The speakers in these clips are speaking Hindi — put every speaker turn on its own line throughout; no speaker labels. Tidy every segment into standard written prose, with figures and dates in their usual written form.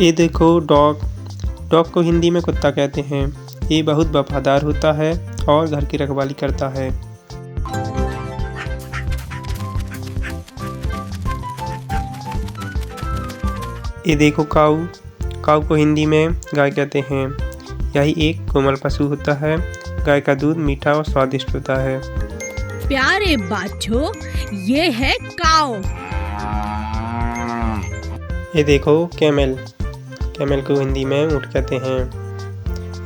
ये देखो डॉग। डॉग को हिंदी में कुत्ता कहते हैं। ये बहुत वफादार होता है और घर की रखवाली करता है। ये देखो काऊ। काऊ को हिंदी में गाय कहते हैं। यही एक कोमल पशु होता है। गाय का दूध मीठा और स्वादिष्ट होता है।
प्यारे बच्चों, ये है काऊ।
ये देखो कैमल। कैमल को हिंदी में ऊँट कहते हैं।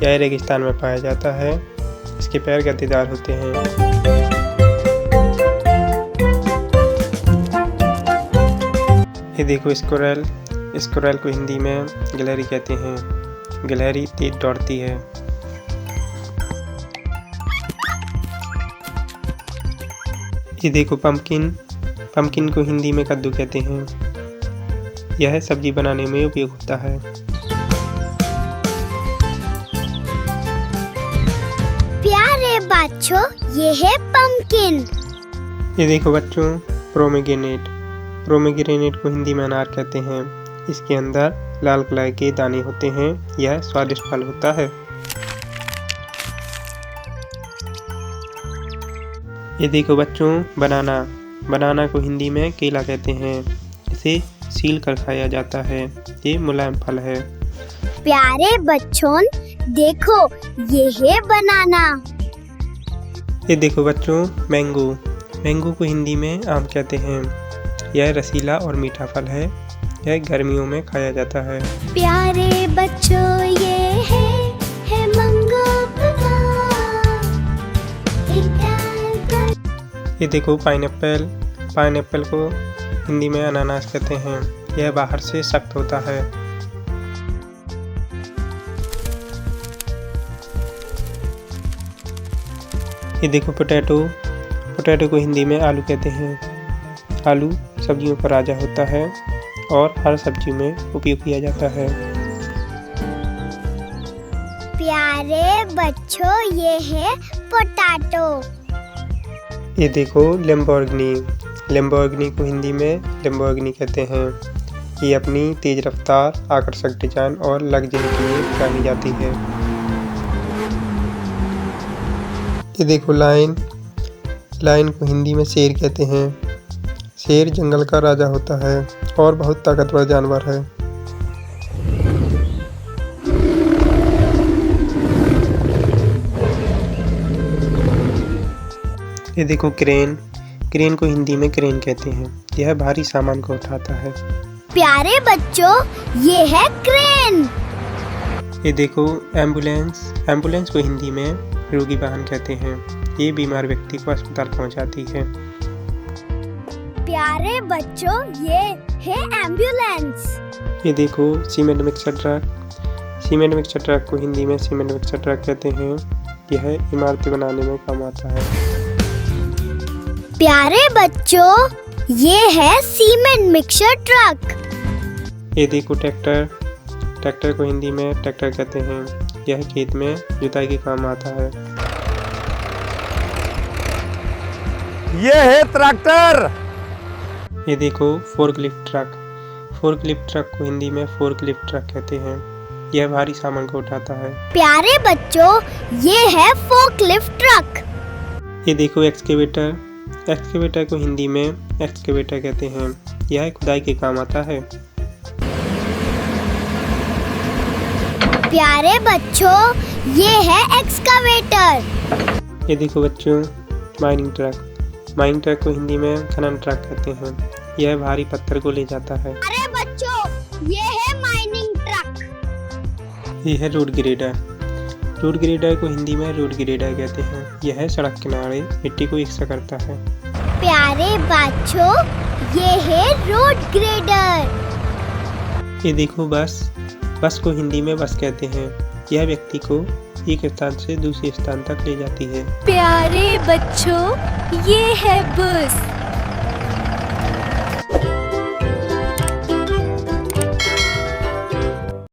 यह रेगिस्तान में पाया जाता है। इसके पैर गद्देदार होते हैं। ये देखो स्क्वारल। स्क्वारल को हिंदी में गिलहरी कहते हैं। गिलहरी तेज दौड़ती है। ये देखो पम्पकिन। पम्पकिन को हिंदी में कद्दू कहते हैं। यह सब्जी बनाने में उपयोग होता है।
प्यारे बच्चों, ये है पम्पकिन।
ये देखो बच्चों प्रोमेग्रेनेट। प्रोमेग्रेनेट को हिंदी में अनार कहते हैं। इसके अंदर लाल कलर के दाने होते हैं। यह स्वादिष्ट फल होता है। ये देखो बच्चों बनाना। बनाना को हिंदी में केला कहते हैं। इसे छील कर खाया जाता है। ये मुलायम फल है।
प्यारे बच्चों, देखो ये है बनाना।
ये देखो बच्चों मैंगो। मैंगो को हिंदी में आम कहते हैं। यह रसीला और मीठा फल है। यह गर्मियों में खाया जाता है।
प्यारे बच्चों, ये है मैंगो
ये देखो पाइनएप्पल। पाइनएप्पल को हिंदी में अनानास कहते हैं। यह बाहर से सख्त होता है। ये देखो पोटैटो। पोटैटो को हिंदी में आलू कहते हैं। आलू सब्जियों का राजा होता है और हर सब्जी में उपयोग किया जाता है।
प्यारे बच्चों, ये है पोटैटो।
ये देखो लैम्बोर्गिनी। लैम्बोर्गिनी को हिंदी में लैम्बोर्गिनी कहते हैं। ये अपनी तेज रफ्तार, आकर्षक डिजाइन और लग्जरी के लिए जानी जाती है। ये देखो लायन। लायन को हिंदी में शेर कहते हैं। शेर जंगल का राजा होता है और बहुत ताकतवर जानवर है। ये देखो क्रेन। क्रेन को हिंदी में क्रेन कहते हैं। यह भारी सामान को उठाता है।
प्यारे बच्चों, ये है क्रेन।
ये देखो एम्बुलेंस। एम्बुलेंस को हिंदी में रोगी वाहन कहते हैं। ये बीमार व्यक्ति को अस्पताल पहुंचाती है।
प्यारे बच्चों, ये है एम्बुलेंस।
ये देखो cement mixer truck. Cement mixer truck को हिंदी में सीमेंट मिक्सर ट्रक कहते हैं। यह इमारतें बनाने में काम आता है।
प्यारे बच्चों, ये है सीमेंट मिक्सर ट्रक।
ये देखो ट्रैक्टर। ट्रैक्टर को हिंदी में ट्रैक्टर कहते हैं। यह खेत में जुताई के काम आता है।
ये है ट्रैक्टर।
ये देखो फोर्कलिफ्ट ट्रक। फोर्कलिफ्ट ट्रक को हिंदी में फोर्कलिफ्ट ट्रक कहते हैं। यह भारी सामान को उठाता है।
प्यारे बच्चों, ये है फोर्कलिफ्ट ट्रक।
ये देखो एक्सकेवेटर। एक्सकेवेटर को हिंदी में एक्सकेवेटर कहते हैं। यह खुदाई के काम आता है।
प्यारे बच्चों, ये है एक्सकावेटर।
ये देखो बच्चों माइनिंग ट्रक। माइनिंग ट्रक को हिंदी में खनन ट्रक कहते हैं। यह भारी पत्थर को ले जाता है।
अरे बच्चों, ये है माइनिंग ट्रक।
यह है रोड ग्रेडर। रोड ग्रेडर को हिंदी में रोड ग्रेडर कहते हैं। यह सड़क किनारे मिट्टी को इकट्ठा करता है।
प्यारे बच्चों, ये है रोड ग्रेडर।
ये देखो बस। बस को हिंदी में बस कहते हैं। यह व्यक्ति को एक स्थान से दूसरे स्थान तक ले जाती है।
प्यारे बच्चों, ये है बस।